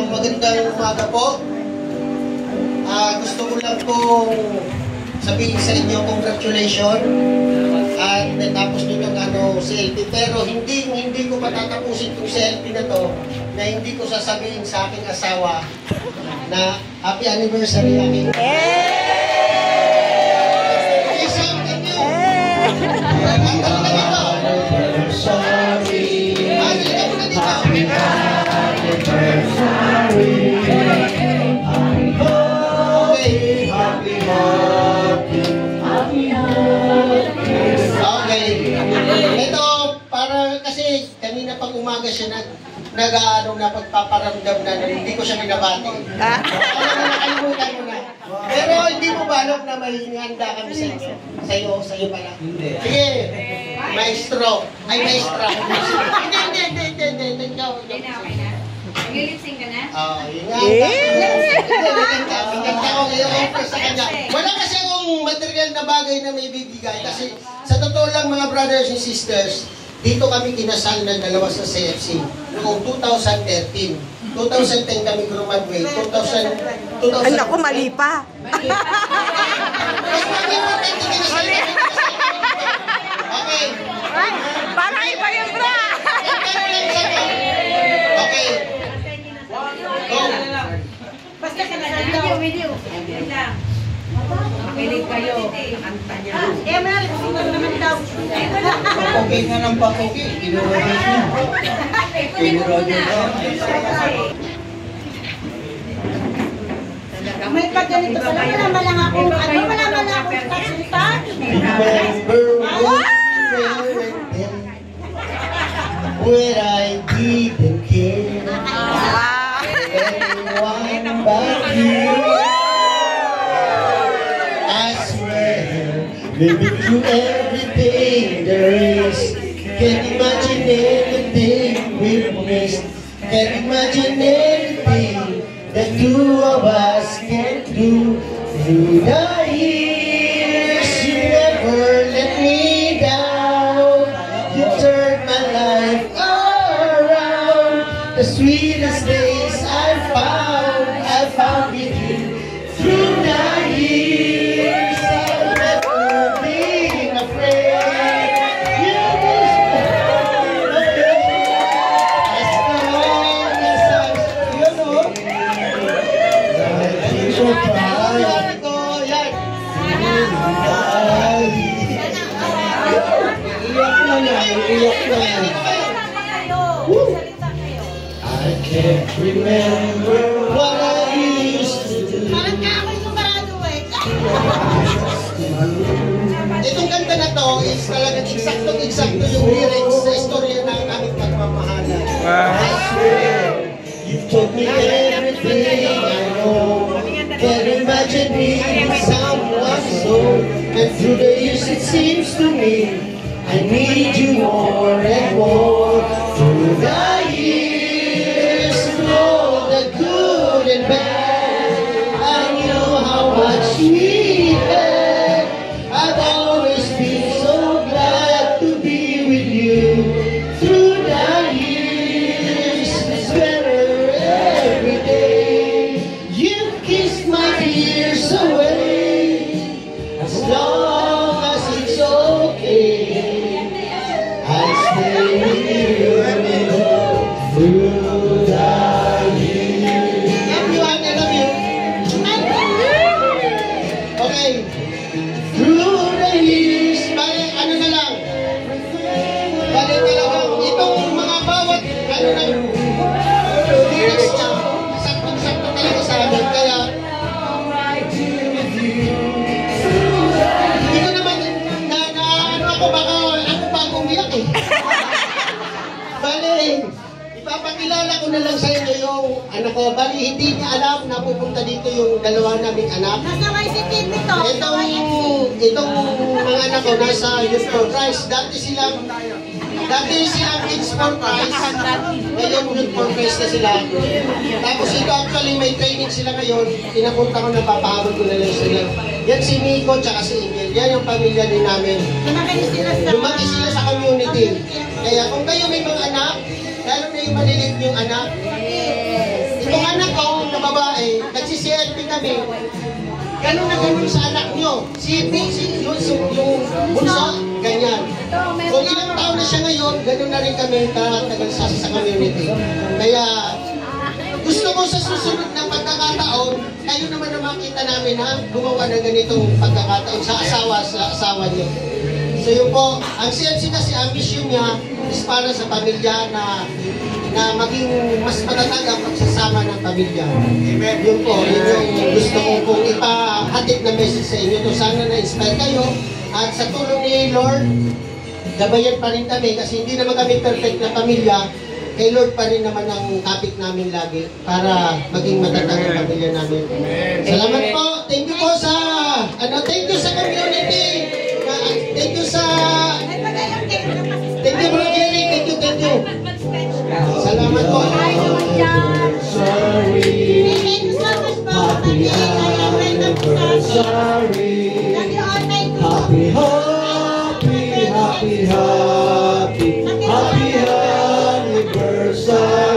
Magandang umaga po. Gusto ko lang po sabihin sa inyo, congratulations. At natapos nyo ng selfie. Pero hindi ko patatapusin itong selfie na to na hindi ko sasabihin sa aking asawa na happy anniversary aking. Umaga siya napagpaparamdam na hindi ko siya binabati. Nakalimutan mo na. Pero hindi mo ba alam na may handa kami sa inyo? Sa'yo pala. Sige, maestro. Ay, maestra. Hindi. Ikaw. Nag-lipsing ka na? Oo, yun nga. Nagkanta ko ngayon sa kanya. Wala kasi akong material na bagay na may bibigay. Kasi sa totoo lang mga brothers and sisters, dito kami kinasal ng dalawa sa CFC noong 2013. 2010 kami graduate. 2000. Ay, naku, mali pa. Okay. Para iba yung bra. Okay. Go. Basta ka na video. Makinig kayo. Kanta niya. Mel, sino naman daw? Papogi nga ng papogi. Pinurodyo siya. Pinurodyo siya. May pagganito pala. Wala lang ako. Wala lang ako kasultan. When I didn't care anyone but you. Maybe through everything there is, can't imagine anything we've missed. Can't imagine anything the two of us can do through the years. You never let me down. You turned my life around. The sweetest days I found with you through the years. I can't remember what I used to do. Itong kanta na to is talagang eksakto yung lyrics sa istorya ng aming pagmamahalan. I swear, you told me everything I know. Can't imagine being someone so. And through the years it seems to me I need you more and more. Through the years, all the good and bad, I knew how much we had. I've always been so glad to be with you. Through the years, it's better every day. You kissed my tears away. As long as it's okay, I'll stay with you through the years. Everyone, I love you. Okay. Through the years, ano na lang. Balik talagang itong mga bawat lyrics niya, sakto-sakto talaga sa amin. Kaya, hindi ko naman ako baka umiyak eh. Bali, ipapakilala ko na lang sa inyo yung anak ko. Bali, hindi niya alam na pupunta dito yung dalawa naming anak. Nasa YCTV to. Itong mga anak ko nasa Youth for Christ. Dati silang Kids for Christ. Ngayon Youth for Christ na sila. Tapos ito actually may training sila ngayon. Pinapunta ko na papahabol ko na lang sila. Yan si Miko tsaka si Ingel. Yan yung pamilya din namin. Lumaki sila sa community. ganun na ganun sa anak nyo. Si yung bunso, ganyan. Kung ilang taon na siya ngayon, ganun na rin kami tagal sa community. Kaya, gusto ko sa susunod na pagkakataon, kayo naman na makita namin na gumawa ng ganitong pagkakataon sa asawa niyo. So yun po, ang CLC kasi ang mission niya is para sa pamilya na maging mas matatag ang pagsasama ng pamilya. Amen. Yun po, yun yung gusto ko pong ipahatid na message sa inyo. To sana na-inspire kayo at sa tulong ni Lord, gabayan pa rin kami kasi hindi naman kami perfect na pamilya. Kay Lord pa rin naman ang topic namin lagi para maging matatag ang pamilya namin. Salamat po. Thank you po sa thank you sa community. Thank you sa thank you Bro Jerry. Thank you. Salamat po. Happy anniversary.